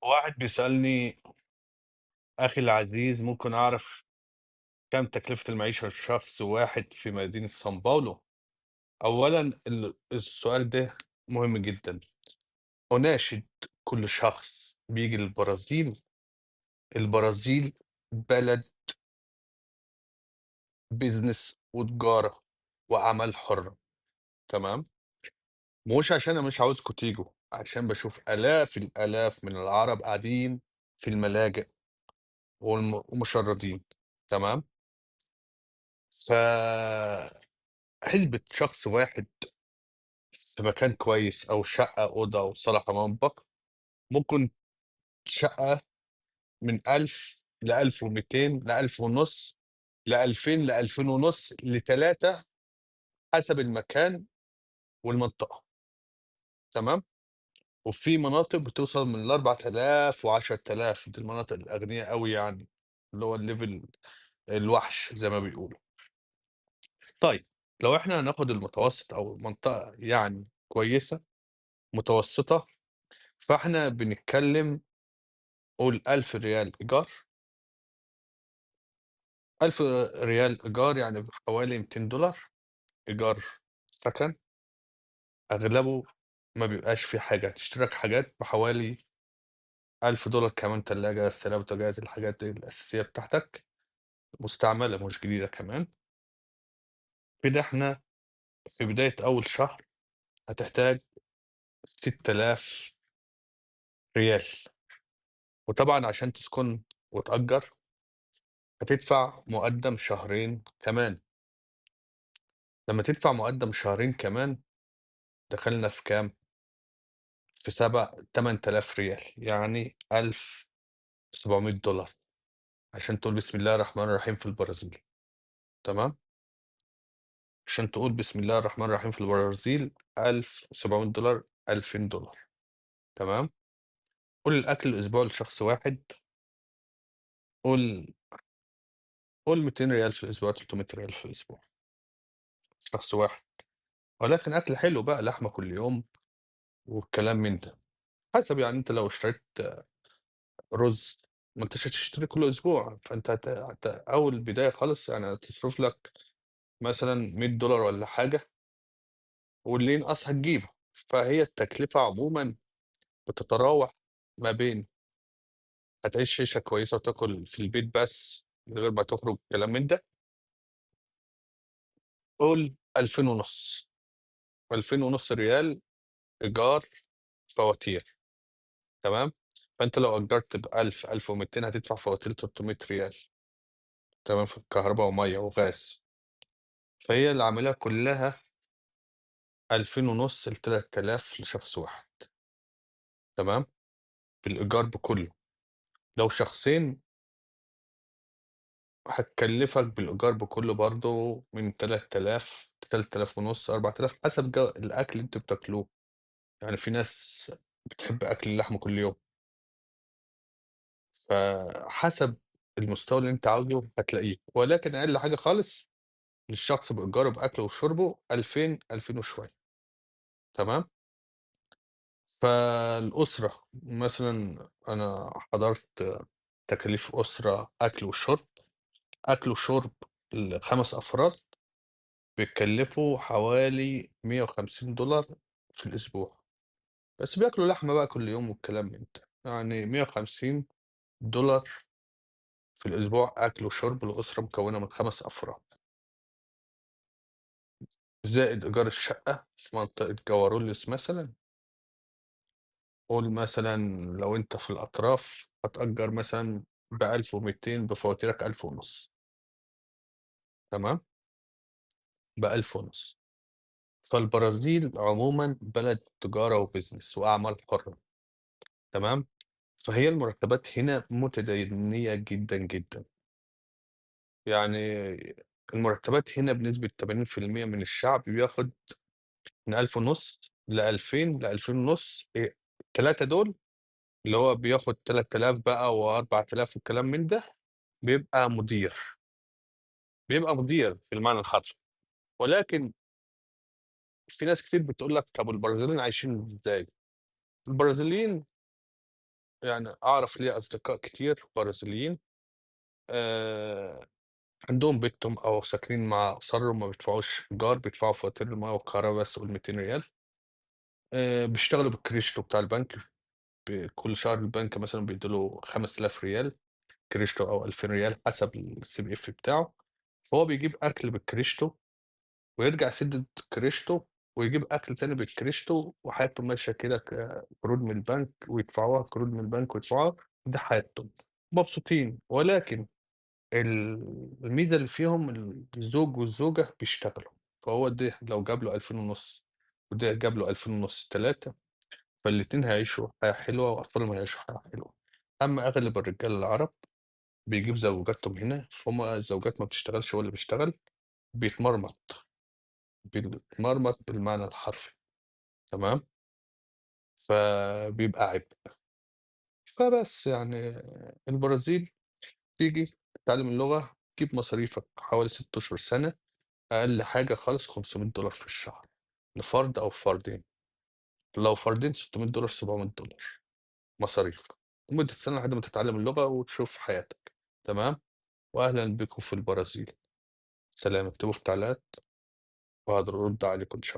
واحد بيسألني: أخي العزيز، ممكن أعرف كم تكلفة المعيشة لشخص واحد في مدينة سان باولو؟ أولا السؤال ده مهم جدا. أناشد كل شخص بيجي للبرازيل. البرازيل بلد بيزنس وتجارة وأعمال حرة. تمام. مش عشان أنا مش عاوزكم تيجوا، عشان بشوف آلاف الآلاف من العرب قاعدين في الملاجئ ومشردين. تمام. فحسبة شخص واحد في مكان كويس أو شقة أوضة وصالة حمام مطبخ، ممكن شقة من 1000 ل1200 ل1500 ل2000 ل2500 ل3 حسب المكان والمنطقة. تمام. وفي مناطق بتوصل من ل4000 و10000، دي المناطق الأغنياء أوي يعني، اللي هو الlevel الوحش زي ما بيقولوا. طيب، لو إحنا هناخد المتوسط أو منطقة يعني كويسة متوسطة، فإحنا بنتكلم قُل 1000 ريال إيجار. 1000 ريال إيجار يعني بحوالي $200 إيجار سكن. أغلبه ما بيبقاش فيه حاجة، هتشتري لك حاجات بحوالي $1000 كمان، تلاجة، غسالة، بوتاجاز، الحاجات الأساسية بتاعتك، مستعملة مش جديدة كمان. كده إحنا في بداية أول شهر هتحتاج 6000 ريال. وطبعًا عشان تسكن وتأجر هتدفع مقدّم شهرين كمان. لمّا تدفع مقدّم شهرين كمان دخلنا في كام؟ في 8000 ريال، يعني $1700 عشان تقول بسم الله الرحمن الرحيم في البرازيل. تمام. عشان تقول بسم الله الرحمن الرحيم في البرازيل $1700، $2000. تمام. قُل الأكل الأسبوعي لشخص واحد، قُل قُل 200 ريال في الأسبوع، 300 ريال في الأسبوع، شخص واحد. ولكن أكل حلو بقى، لحمة كل يوم والكلام من ده. حسب يعني، أنت لو اشتريت رز، ما أنتش هتشتري كل أسبوع، فأنت أول بداية خالص يعني هتصرف لك مثلًا $100 والّا حاجة، واللي ينقص هتجيبه. فهي التكلفة عمومًا بتتراوح ما بين هتعيش عيشة كويسة وتاكل في البيت بس من غير ما تخرج كلام من ده، قُل 2500، 2500 ريال إيجار فواتير. تمام. فأنت لو أجرت ب1000، 1200 هتدفع فواتير 300 ريال. تمام، في الكهربا ومَيّة وغاز. فهي العملية كلها 2500 ل3000 لشخص واحد. تمام. في الإيجار بكلّه. لو شخصين هتكلّفك بالإيجار بكلّه برضه من 3000 ل3500، 4000 حسب الأكل اللي أنتم بتاكلوه. يعني في ناس بتحب أكل اللحمة كل يوم، فحسب المستوى اللي أنت عاوزه هتلاقيه، ولكن أقل حاجة خالص للشخص بإيجاره بأكله وشربه 2000، 2000 وشوية. تمام. فالأسرة مثلًا أنا حضرت تكاليف أسرة أكل وشرب. أكل وشرب ل5 أفراد بيتكلّفوا حوالي $150 في الأسبوع، بس بياكلوا لحمة بقى كل يوم والكلام من ده. يعني $150 في الأسبوع أكل وشرب لأسرة مكوّنة من 5 أفراد، زائد إيجار الشقة في منطقة جواروليس مثلًا. قُل مثلًا لو أنت في الأطراف هتأجّر مثلًا ب1200 بفواتيرك 1500. تمام. ب1500. فالبرازيل عمومًا بلد تجارة وbusiness وأعمال حرة. تمام. فهي المرتبات هنا متدنية جدًا، جدًا. يعني المرتبات هنا بنسبة 80% من الشعب بياخد من 1500 ل2000 ل2500. ال3 دول اللي هو بياخد 3000 بقى و4000 والكلام من ده، بيبقى مدير. بيبقى مدير بالمعنى الحرفي. ولكن في ناس كتير بتقول لك: طب البرازيليين عايشين إزاي؟ البرازيليين يعني أعرف ليّا أصدقاء كتير برازيليين آآ عندهم بيتهم أو ساكنين مع أسرهم ما بيدفعوش إيجار، بيدفعوا فواتير المَيّة والكهربا بس قُل 200 ريال. بيشتغلوا بالكريشتو بتاع البنك، كل شهر البنك مثلًا بيدّي له 5000 ريال كريشتو أو 2000 ريال حسب الCPF بتاعه، فهو بيجيب أكل بالكريشتو ويرجع يسدد كريشته، ويجيب أكل تاني بالكريشته، وحياته ماشية كده قروض من البنك ويدفعوها، قروض من البنك ويدفعوها، دي حياتهم، مبسوطين، ولكن الميزة اللي فيهم الزوج والزوجة بيشتغلوا، فهو ده لو جاب له 2500 وده جاب له 2500، 3، فالاتنين هيعيشوا حياة حلوة وأطفالهم هيعيشوا حياة حلوة. أمّا أغلب الرجالة العرب بيجيب زوجاتهم هنا، فهُم الزوجات ما بتشتغلش، هو اللي بيشتغل، بيتمرمط. بنتمرمط بالمعنى الحرفي، تمام، فبيبقى عبء. فبس يعني البرازيل تيجي تتعلم اللغة، تجيب مصاريفك حوالي 6 أشهر، سنة، أقل حاجة خالص $500 في الشهر، لفرد أو فردين، لو فردين $600، $700 مصاريف، لمدة سنة لحد ما تتعلم اللغة وتشوف حياتك، تمام، وأهلًا بكم في البرازيل، سلام، اكتبوا في التعليقات وهارُد عليكم إن شاء